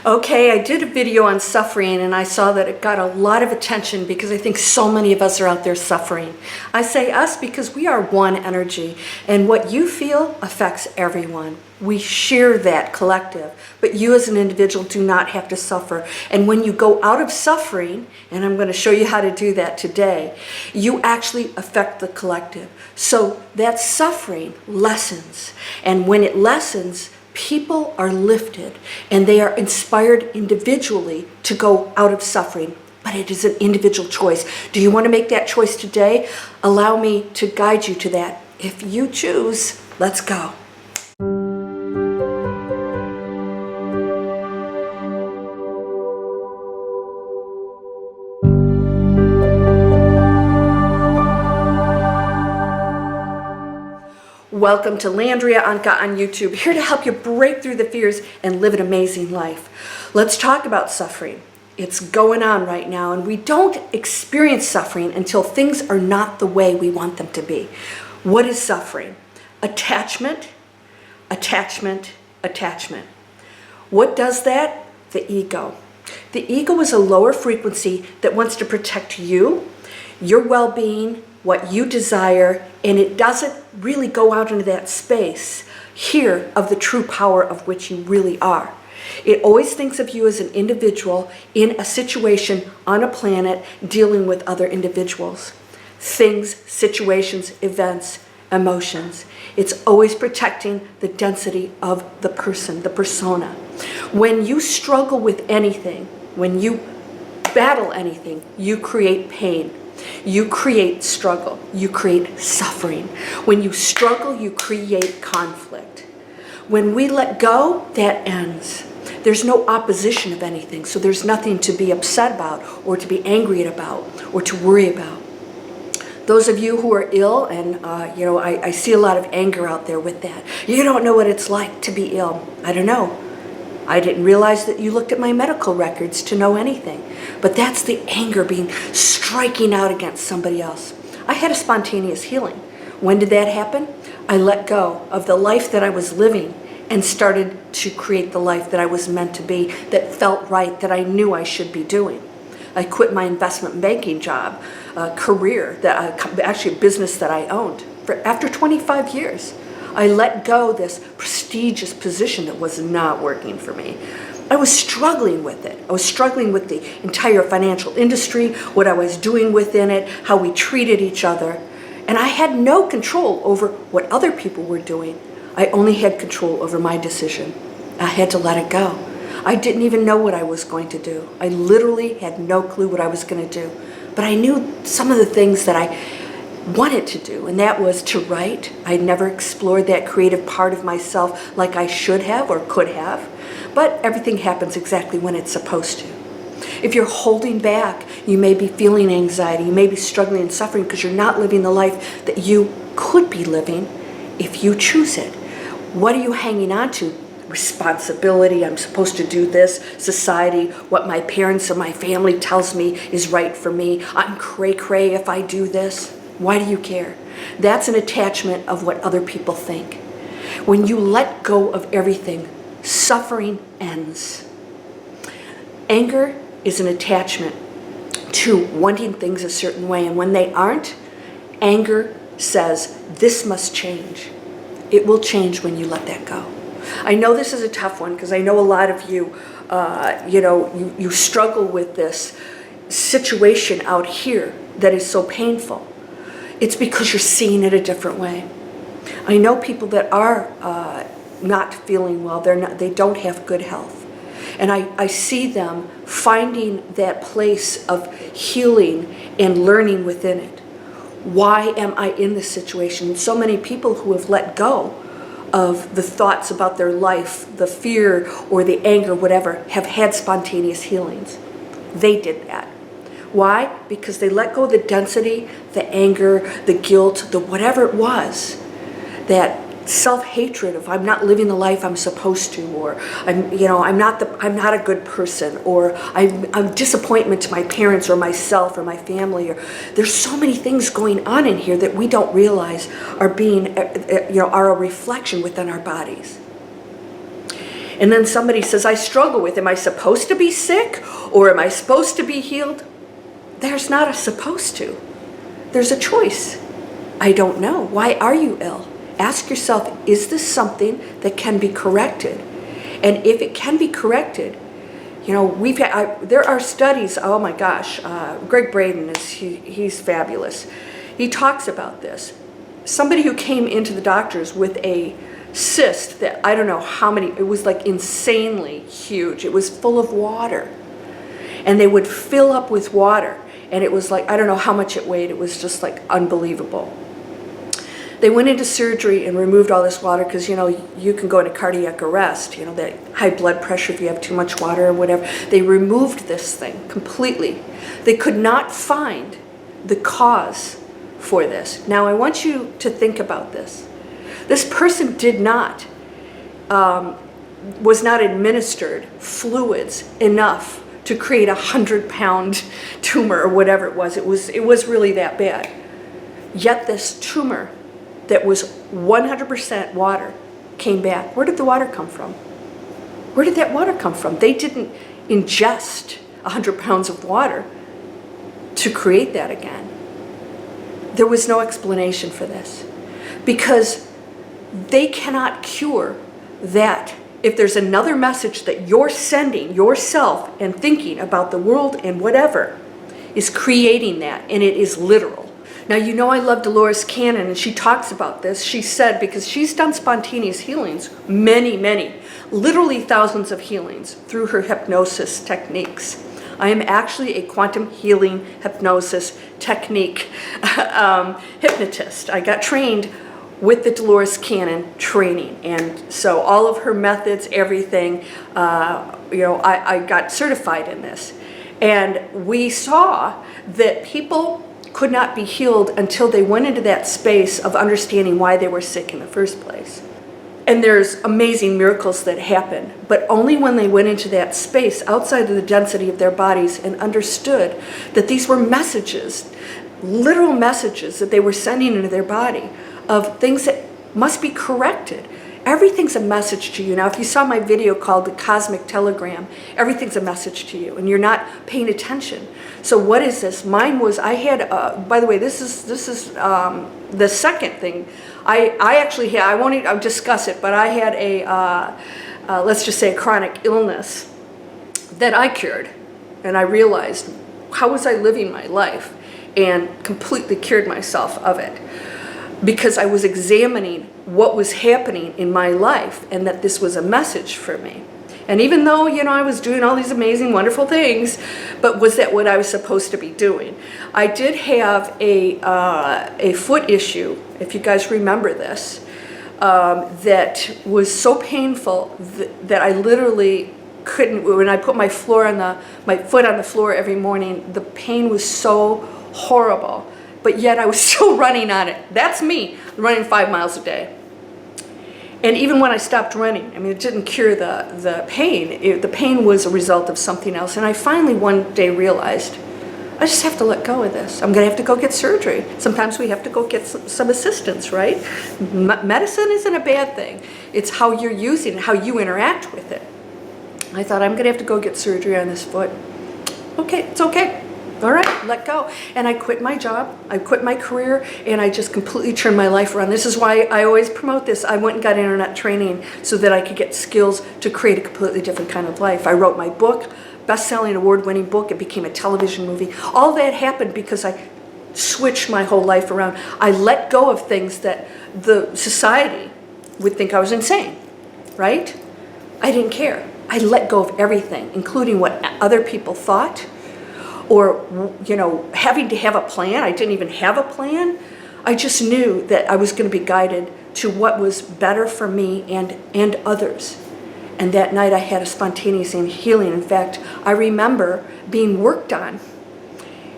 Okay, I did a video on suffering and I saw that it got a lot of attention because I think so many of us are out there suffering. I say us because we are one energy, and what you feel affects everyone. We share that collective, but you as an individual do not have to suffer. And when you go out of suffering, and I'm going to show you how to do that today, you actually affect the collective. So that suffering lessens, and when it lessens, people are lifted and they are inspired individually to go out of suffering, but it is an individual choice. Do you want to make that choice today? Allow me to guide you to that. If you choose, let's go. Welcome to Landria Onkka on YouTube, here to help you break through the fears and live an amazing life. Let's talk about suffering. It's going on right now, and we don't experience suffering until things are not the way we want them to be. What is suffering? Attachment, attachment, attachment. What does that? The ego. The ego is a lower frequency that wants to protect you, your well-being, what you desire, and it doesn't really go out into that space here of the true power of which you really are. It always thinks of you as an individual in a situation on a planet dealing with other individuals. Things, situations, events, emotions. It's always protecting the density of the person, the persona. When you struggle with anything, when you battle anything, you create pain. You create struggle, you create suffering. When you struggle, you create conflict. When we let go, that ends. There's no opposition of anything, so there's nothing to be upset about or to be angry about or to worry about. Those of you who are ill, and I see a lot of anger out there with that. You don't know what it's like to be ill. I don't know. I didn't realize that you looked at my medical records to know anything. But that's the anger striking out against somebody else. I had a spontaneous healing. When did that happen? I let go of the life that I was living and started to create the life that I was meant to be, that felt right, that I knew I should be doing. I quit my investment banking job, career, actually a business that I owned, after 25 years. I let go this prestigious position that was not working for me. I was struggling with it. I was struggling with the entire financial industry, what I was doing within it, how we treated each other. And I had no control over what other people were doing. I only had control over my decision. I had to let it go. I didn't even know what I was going to do. I literally had no clue what I was going to do. But I knew some of the things that I wanted to do, and that was to write. I never explored that creative part of myself like I should have or could have, but everything happens exactly when it's supposed to. If you're holding back, you may be feeling anxiety, you may be struggling and suffering because you're not living the life that you could be living if you choose it. What are you hanging on to? Responsibility, I'm supposed to do this, society, what my parents or my family tells me is right for me. I'm cray-cray if I do this. Why do you care? That's an attachment of what other people think. When you let go of everything, suffering ends. Anger is an attachment to wanting things a certain way, and when they aren't, anger says, this must change. It will change when you let that go. I know this is a tough one because I know a lot of you, you struggle with this situation out here that is so painful. It's because you're seeing it a different way. I know people that are not feeling well. They don't have good health. And I see them finding that place of healing and learning within it. Why am I in this situation? And so many people who have let go of the thoughts about their life, the fear or the anger, whatever, have had spontaneous healings. They did that. Why? Because they let go of the density, the anger, the guilt, the whatever it was, that self-hatred of I'm not living the life I'm supposed to, or I'm not a good person, or I'm disappointment to my parents or myself or my family. Or there's so many things going on in here that we don't realize are being are a reflection within our bodies. And then somebody says, I struggle with, am I supposed to be sick or am I supposed to be healed? There's not a supposed to. There's a choice. I don't know. Why are you ill? Ask yourself, is this something that can be corrected? And if it can be corrected, you know, there are studies, oh my gosh, Greg Braden, he's fabulous. He talks about this. Somebody who came into the doctors with a cyst that I don't know how many, it was like insanely huge. It was full of water. And they would fill up with water. And it was like, I don't know how much it weighed. It was just like unbelievable. They went into surgery and removed all this water because, you know, you can go into cardiac arrest, you know, that high blood pressure if you have too much water or whatever. They removed this thing completely. They could not find the cause for this. Now, I want you to think about this. This person was not administered fluids enough to create a 100-pound tumor or whatever it was. It was really that bad. Yet this tumor that was 100% water came back. Where did the water come from? Where did that water come from? They didn't ingest 100 pounds of water to create that again. There was no explanation for this because they cannot cure that. If there's another message that you're sending yourself and thinking about the world and whatever is creating that, and it is literal. Now, you know I love Dolores Cannon, and she talks about this. She said, because she's done spontaneous healings, many, literally thousands of healings through her hypnosis techniques. I am actually a quantum healing hypnosis technique hypnotist. I got trained with the Dolores Cannon training, and so all of her methods, everything, I got certified in this. And we saw that people could not be healed until they went into that space of understanding why they were sick in the first place. And there's amazing miracles that happen, but only when they went into that space outside of the density of their bodies and understood that these were messages, literal messages that they were sending into their body of things that must be corrected. Everything's a message to you. Now, if you saw my video called The Cosmic Telegram, everything's a message to you, and you're not paying attention. So what is this? Mine was, I had, by the way, this is the second thing. I actually had, I'll discuss it, but I had let's just say a chronic illness that I cured. And I realized, how was I living my life? And completely cured myself of it. Because I was examining what was happening in my life and that this was a message for me. And even though, I was doing all these amazing, wonderful things, but was that what I was supposed to be doing? I did have a foot issue, if you guys remember this, that was so painful that I literally couldn't, when I put my foot on the floor every morning, the pain was so horrible. But yet I was still running on it. That's me, running 5 miles a day. And even when I stopped running, it didn't cure the pain. The pain was a result of something else. And I finally one day realized, I just have to let go of this. I'm going to have to go get surgery. Sometimes we have to go get some assistance, right? Medicine isn't a bad thing. It's how you're using it, how you interact with it. I thought, I'm going to have to go get surgery on this foot. Okay, it's okay. All right, let go. And I quit my job, I quit my career, and I just completely turned my life around. This is why I always promote this. I went and got internet training so that I could get skills to create a completely different kind of life. I wrote my book, best-selling, award-winning book. It became a television movie. All that happened because I switched my whole life around. I let go of things that the society would think I was insane, right? I didn't care. I let go of everything, including what other people thought, or, having to have a plan. I didn't even have a plan. I just knew that I was going to be guided to what was better for me and others. And that night I had a spontaneous healing. In fact, I remember being worked on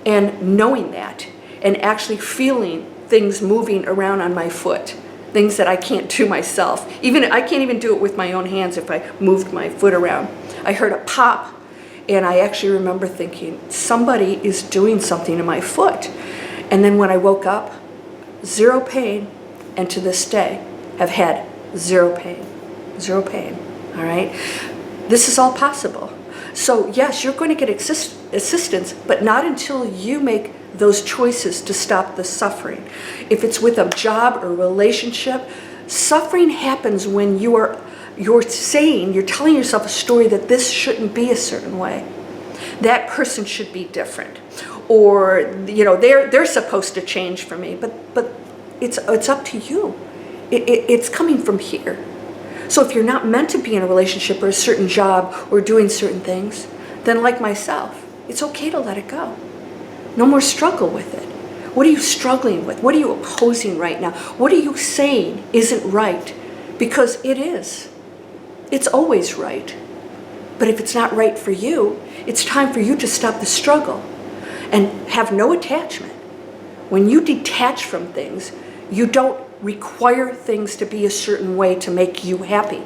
and knowing that and actually feeling things moving around on my foot, things that I can't do myself. I can't even do it with my own hands if I moved my foot around. I heard a pop. And I actually remember thinking, somebody is doing something to my foot. And then when I woke up, zero pain, and to this day have had zero pain, zero pain. all right? This is all possible. So yes, you're going to get assistance, but not until you make those choices to stop the suffering. If it's with a job or relationship, suffering happens when you're telling yourself a story that this shouldn't be a certain way. That person should be different. Or, they're supposed to change for me, but it's up to you. It's coming from here. So if you're not meant to be in a relationship or a certain job or doing certain things, then like myself, it's okay to let it go. No more struggle with it. What are you struggling with? What are you opposing right now? What are you saying isn't right? Because it is. It's always right. But if it's not right for you, it's time for you to stop the struggle and have no attachment. When you detach from things, you don't require things to be a certain way to make you happy.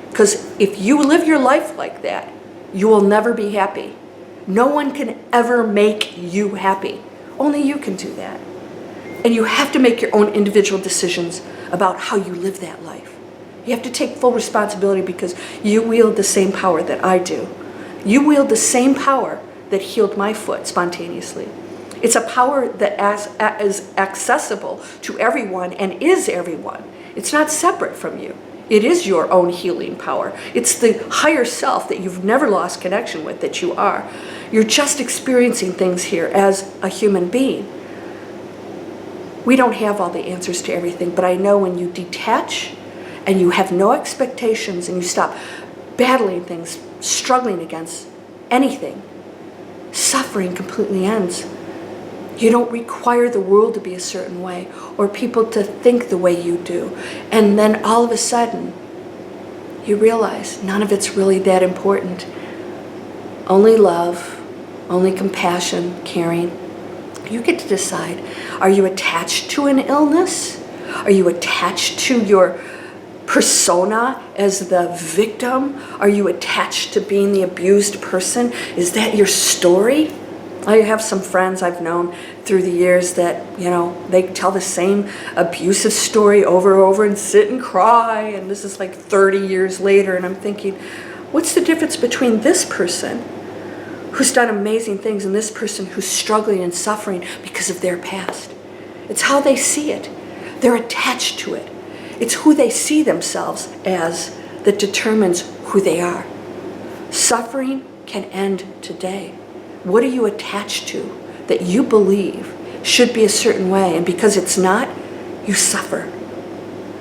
Because if you live your life like that, you will never be happy. No one can ever make you happy. Only you can do that. And you have to make your own individual decisions about how you live that life. You have to take full responsibility because you wield the same power that I do. You wield the same power that healed my foot spontaneously. It's a power that is accessible to everyone and is everyone. It's not separate from you. It is your own healing power. It's the higher self that you've never lost connection with that you are. You're just experiencing things here as a human being. We don't have all the answers to everything, but I know when you detach and you have no expectations and you stop battling things, struggling against anything, suffering completely ends. You don't require the world to be a certain way or people to think the way you do. And then all of a sudden, you realize none of it's really that important. Only love, only compassion, caring. You get to decide, are you attached to an illness? Are you attached to your persona as the victim? Are you attached to being the abused person? Is that your story? I have some friends I've known through the years that, they tell the same abusive story over and over and sit and cry. And this is like 30 years later. And I'm thinking, what's the difference between this person who's done amazing things and this person who's struggling and suffering because of their past? It's how they see it. They're attached to it. It's who they see themselves as that determines who they are. Suffering can end today. What are you attached to that you believe should be a certain way? And because it's not, you suffer.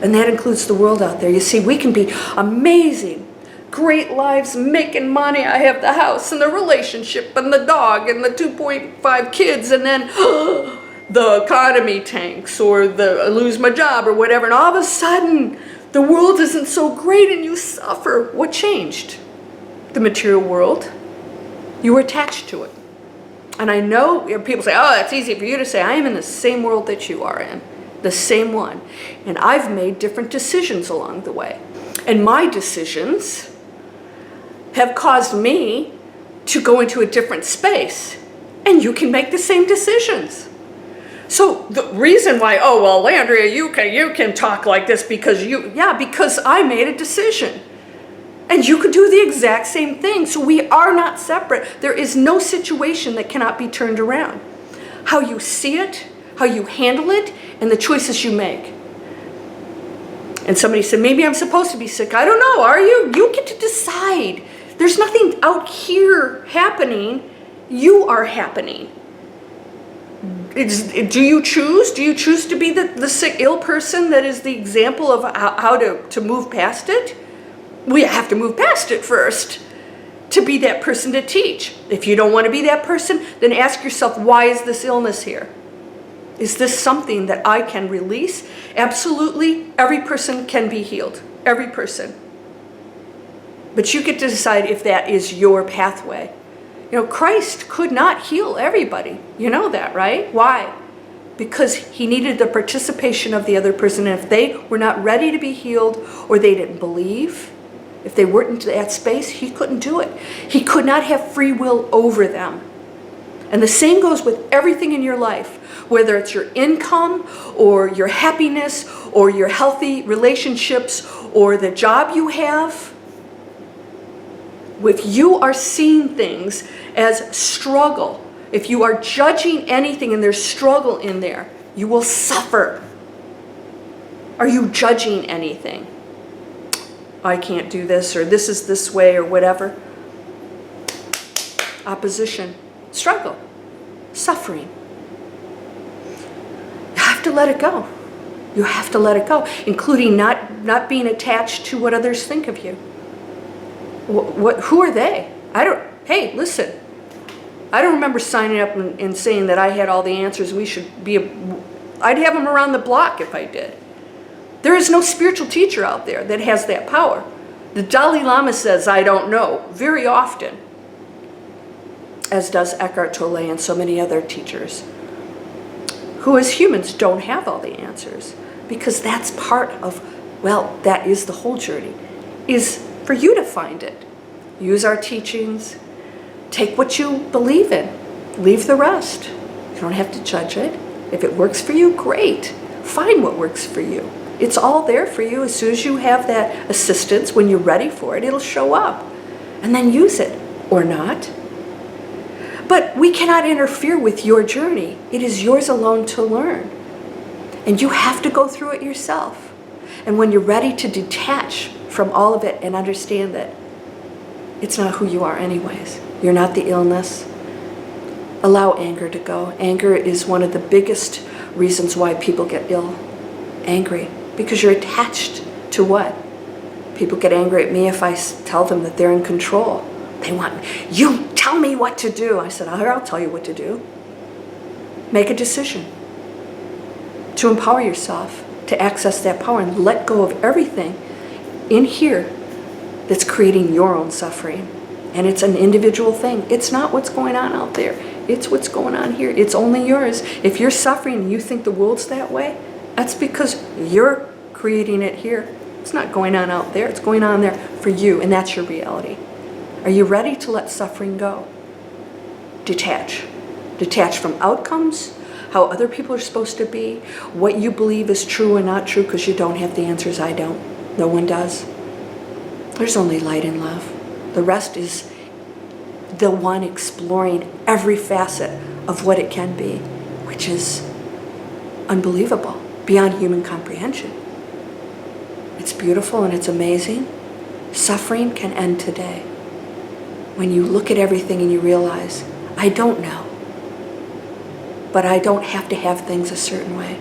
And that includes the world out there. You see, we can be amazing, great lives, making money. I have the house and the relationship and the dog and the 2.5 kids, and then the economy tanks or I lose my job or whatever. And all of a sudden, the world isn't so great and you suffer. What changed? The material world. You were attached to it. And I know people say, oh, that's easy for you to say. I am in the same world that you are in, the same one. And I've made different decisions along the way. And my decisions have caused me to go into a different space. And you can make the same decisions. So the reason why, Landria, you can talk like this because because I made a decision. And you could do the exact same thing. So we are not separate. There is no situation that cannot be turned around. How you see it, how you handle it, and the choices you make. And somebody said, maybe I'm supposed to be sick. I don't know, are you? You get to decide. There's nothing out here happening. You are happening. Do you choose? Do you choose to be the sick, ill person that is the example of how to move past it? We have to move past it first to be that person to teach. If you don't want to be that person, then ask yourself, why is this illness here? Is this something that I can release? Absolutely, every person can be healed. Every person. But you get to decide if that is your pathway. Christ could not heal everybody. You know that, right? Why? Because he needed the participation of the other person. And if they were not ready to be healed or they didn't believe, if they weren't into that space, he couldn't do it. He could not have free will over them. And the same goes with everything in your life, whether it's your income or your happiness or your healthy relationships or the job you have. If you are seeing things as struggle, if you are judging anything and there's struggle in there, you will suffer. Are you judging anything? I can't do this, or this is this way, or whatever. Opposition, struggle, suffering. You have to let it go. You have to let it go, including not being attached to what others think of you. Who are they? Hey, listen. I don't remember signing up and saying that I had all the answers. I'd have them around the block if I did. There is no spiritual teacher out there that has that power. The Dalai Lama says, I don't know, very often, as does Eckhart Tolle and so many other teachers, who as humans don't have all the answers, because that's part of, well, that is the whole journey, is for you to find it. Use our teachings, take what you believe in, leave the rest. You don't have to judge it. If it works for you, great. Find what works for you. It's all there for you. As soon as you have that assistance, when you're ready for it, it'll show up. And then use it, or not. But we cannot interfere with your journey. It is yours alone to learn. And you have to go through it yourself. And when you're ready to detach from all of it and understand that it's not who you are anyways. You're not the illness. Allow anger to go. Anger is one of the biggest reasons why people get ill. Angry. Because you're attached to what? People get angry at me if I tell them that they're in control. They want me. You tell me what to do. I said, I'll tell you what to do. Make a decision to empower yourself, to access that power and let go of everything in here that's creating your own suffering. And it's an individual thing. It's not what's going on out there. It's what's going on here. It's only yours. If you're suffering and you think the world's that way, that's because you're creating it here. It's not going on out there. It's going on there for you, and that's your reality. Are you ready to let suffering go? Detach. Detach from outcomes, how other people are supposed to be, what you believe is true and not true, because you don't have the answers. I don't. No one does. There's only light and love. The rest is the one exploring every facet of what it can be, which is unbelievable, beyond human comprehension. It's beautiful and it's amazing. Suffering can end today. When you look at everything and you realize, I don't know, but I don't have to have things a certain way.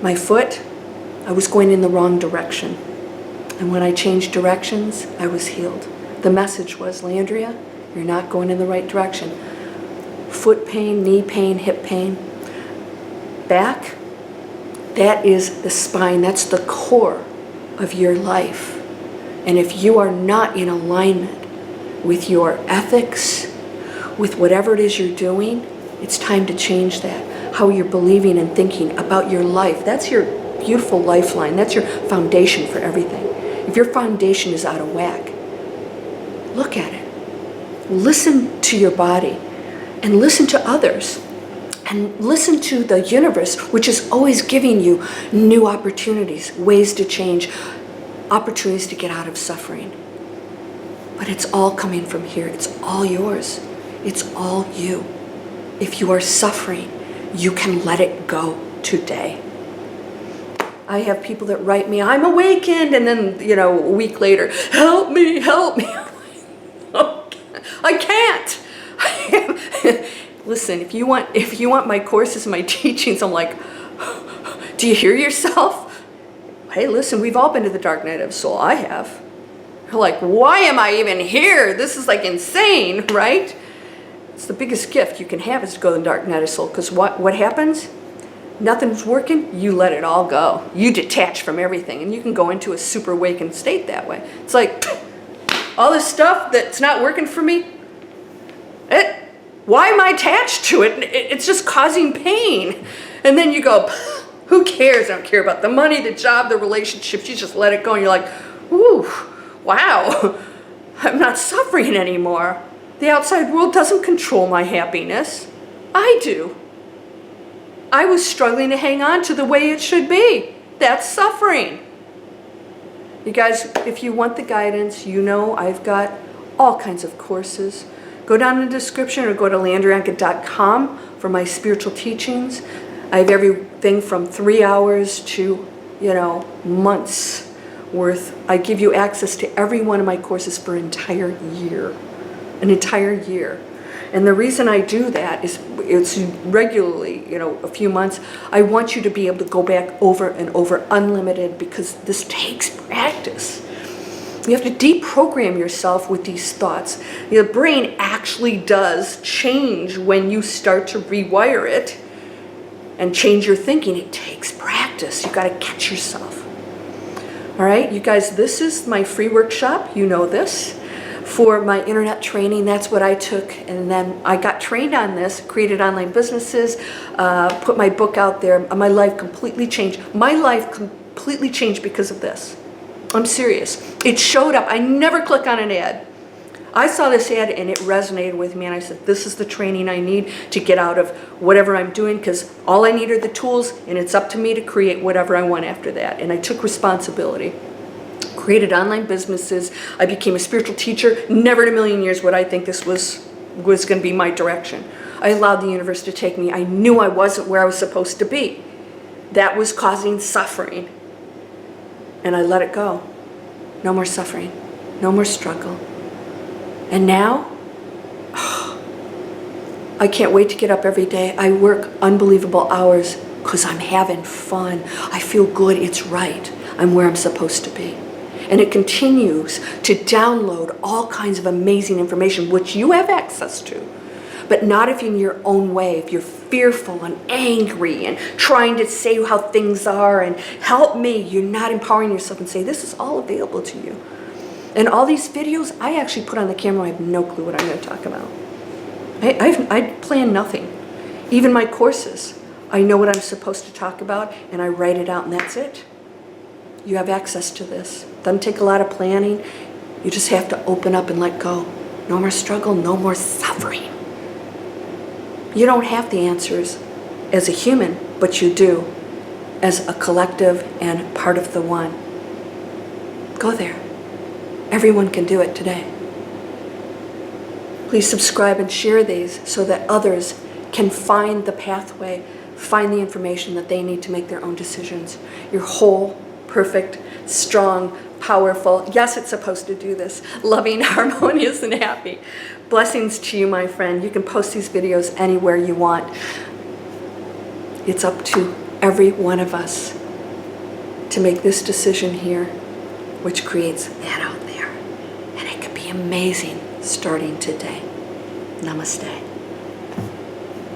My foot, I was going in the wrong direction. And when I changed directions, I was healed. The message was, Landria, you're not going in the right direction. Foot pain, knee pain, hip pain, back, that is the spine. That's the core of your life. And if you are not in alignment with your ethics, with whatever it is you're doing, it's time to change that. How you're believing and thinking about your life. That's your beautiful lifeline. That's your foundation for everything. If your foundation is out of whack, look at it. Listen to your body and listen to others. And listen to the universe, which is always giving you new opportunities, ways to change, opportunities to get out of suffering. But it's all coming from here. It's all yours. It's all you. If you are suffering, you can let it go today. I have people that write me, I'm awakened, and then, a week later, help me, help me. I can't. Listen, if you want my courses and my teachings, I'm like, do you hear yourself? Hey, listen, we've all been to the dark night of soul. I have. You're like, why am I even here? This is like insane, right? It's the biggest gift you can have is to go to the dark night of soul. Because what happens? Nothing's working, you let it all go. You detach from everything, and you can go into a super awakened state that way. It's like, all this stuff that's not working for me, why am I attached to it? It's just causing pain. And then you go, who cares? I don't care about the money, the job, the relationships. You just let it go, and you're like, ooh, wow, I'm not suffering anymore. The outside world doesn't control my happiness. I do. I was struggling to hang on to the way it should be. That's suffering. You guys, if you want the guidance, you know I've got all kinds of courses. Go down in the description or go to landriaonkka.com for my spiritual teachings. I have everything from 3 hours to, months worth. I give you access to every one of my courses for an entire year. An entire year. And the reason I do that is it's regularly, a few months. I want you to be able to go back over and over unlimited, because this takes practice. You have to deprogram yourself with these thoughts. Your brain actually does change when you start to rewire it and change your thinking. It takes practice. You got to catch yourself. All right, you guys, this is my free workshop. You know this. For my internet training, that's what I took, and then I got trained on this, created online businesses, put my book out there. My life completely changed. My life completely changed because of this. I'm serious. It showed up. I never click on an ad. I saw this ad and it resonated with me, and I said, this is the training I need to get out of whatever I'm doing, because all I need are the tools, and it's up to me to create whatever I want after that. And I took responsibility. Created online businesses. I became a spiritual teacher. Never in a million years would I think this was going to be my direction. I allowed the universe to take me. I knew I wasn't where I was supposed to be. That was causing suffering. And I let it go. No more suffering. No more struggle. And now, I can't wait to get up every day. I work unbelievable hours because I'm having fun. I feel good. It's right. I'm where I'm supposed to be. And it continues to download all kinds of amazing information, which you have access to, but not if you're in your own way, if you're fearful and angry and trying to say how things are and help me. You're not empowering yourself and say, this is all available to you. And all these videos, I actually put on the camera. I have no clue what I'm going to talk about. I plan nothing. Even my courses, I know what I'm supposed to talk about, and I write it out, and that's it. You have access to this. Doesn't take a lot of planning. You just have to open up and let go. No more struggle, no more suffering. You don't have the answers as a human, but you do as a collective and part of the one. Go there. Everyone can do it today. Please subscribe and share these so that others can find the pathway, find the information that they need to make their own decisions. You're whole, perfect, strong, powerful. Yes, it's supposed to do this. Loving, harmonious, and happy. Blessings to you, my friend. You can post these videos anywhere you want. It's up to every one of us to make this decision here, which creates that out there. And it could be amazing starting today. Namaste.